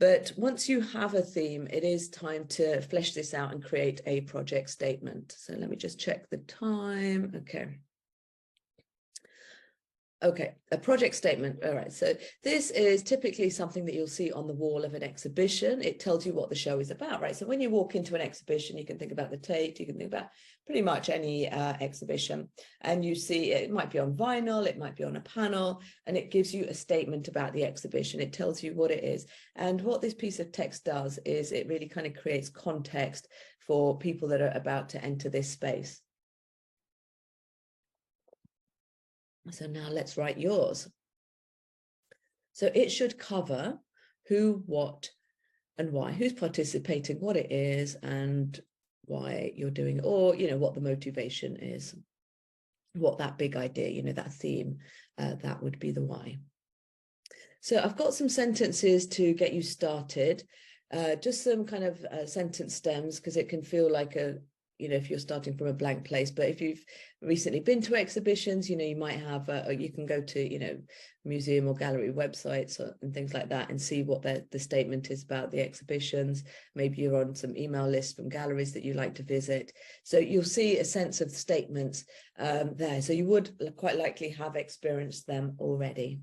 But once you have a theme, it is time to flesh this out and create a project statement. So let me just check the time. Okay, a project statement. All right, so this is typically something that you'll see on the wall of an exhibition. It tells you what the show is about, right? So when you walk into an exhibition, you can think about the Tate, you can think about pretty much any exhibition, and you see it might be on vinyl, it might be on a panel, and it gives you a statement about the exhibition. It tells you what it is. And what this piece of text does is it really kind of creates context for people that are about to enter this space. So now let's write yours. So it should cover who, what, and why, who's participating, what it is, and why you're doing it, or, you know, what the motivation is, what that big idea, you know, that theme, that would be the why. So I've got some sentences to get you started, just some kind of sentence stems, because it can feel like a, you know, if you're starting from a blank place. But if you've recently been to exhibitions, you know, you might have, or you can go to, you know, museum or gallery websites and things like that and see what the statement is about the exhibitions. Maybe you're on some email lists from galleries that you like to visit. So you'll see a sense of statements there. So you would quite likely have experienced them already.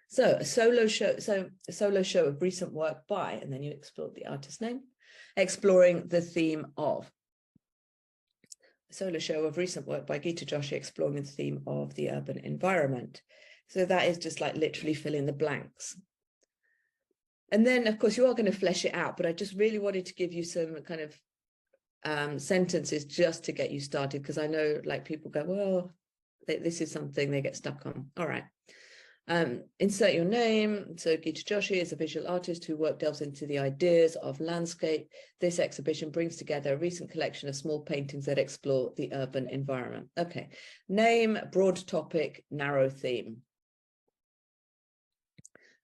So a solo show of recent work by, and then you explore the artist's name, exploring the theme of. A solo show of recent work by Gita Joshi exploring the theme of the urban environment. So that is just like literally fill in the blanks. And then, of course, you are going to flesh it out, but I just really wanted to give you some kind of sentences just to get you started, because I know like people go, well, this is something they get stuck on. All right. Insert your name. So Gita Joshi is a visual artist whose work delves into the ideas of landscape. This exhibition brings together a recent collection of small paintings that explore the urban environment. Okay, name, broad topic, narrow theme.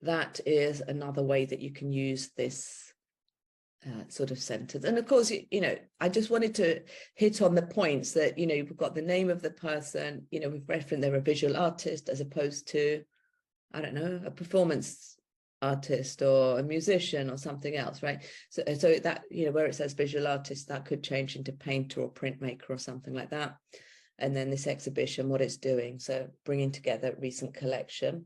That is another way that you can use this sort of sentence. And of course, you know, I just wanted to hit on the points that, you know, you've got the name of the person, you know, we've referenced they're a visual artist as opposed to, I don't know, a performance artist or a musician or something else, right? So that, you know, where it says visual artist, that could change into painter or printmaker or something like that. And then this exhibition, what it's doing. So bringing together recent collection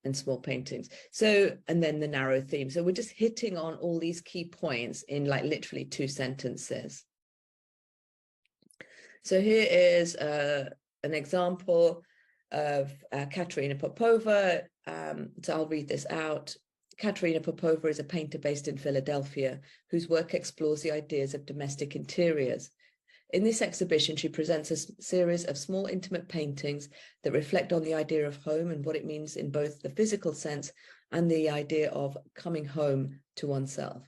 and small paintings. So, and then the narrow theme. So we're just hitting on all these key points in like literally 2 sentences. So here is an example of Katerina Popova. So I'll read this out. Katerina Popova is a painter based in Philadelphia whose work explores the ideas of domestic interiors. In this exhibition, she presents a series of small intimate paintings that reflect on the idea of home and what it means in both the physical sense and the idea of coming home to oneself.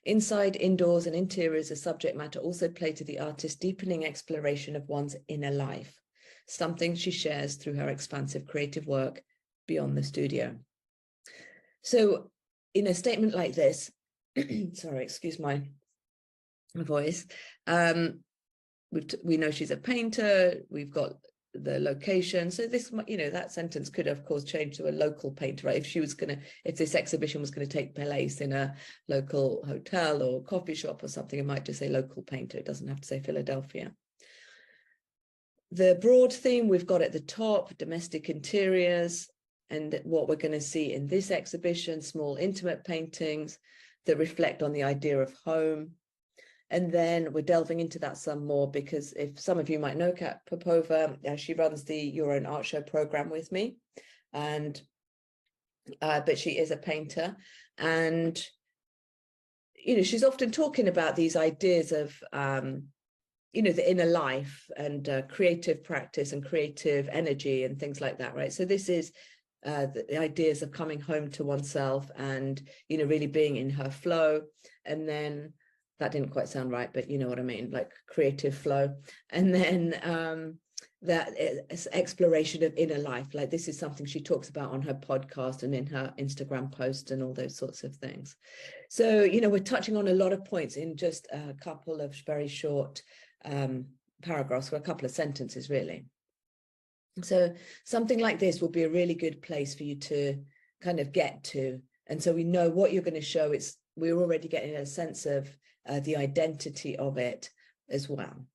Inside, indoors, and interiors as subject matter also play to the artist's deepening exploration of one's inner life, something she shares through her expansive creative work beyond the studio. So in a statement like this, sorry, excuse my voice, we know she's a painter, we've got the location. So this, you know, that sentence could of course change to a local painter, right? If this exhibition was going to take place in a local hotel or coffee shop or something, it might just say local painter. It doesn't have to say Philadelphia. The broad theme we've got at the top, domestic interiors, and what we're going to see in this exhibition, small intimate paintings that reflect on the idea of home. And then we're delving into that some more, because if some of you might know Kat Popova, she runs the Your Own Art Show program with me, and but she is a painter, and you know, she's often talking about these ideas of you know, the inner life and creative practice and creative energy and things like that, right? So this is the ideas of coming home to oneself and, you know, really being in her flow. And then that didn't quite sound right, but you know what I mean, like creative flow. And then that is exploration of inner life. Like this is something she talks about on her podcast and in her Instagram posts and all those sorts of things. So, you know, we're touching on a lot of points in just a couple of very short paragraphs, or a couple of sentences really. So something like this will be a really good place for you to kind of get to And so we know what you're going to show. We're already getting a sense of the identity of it as well.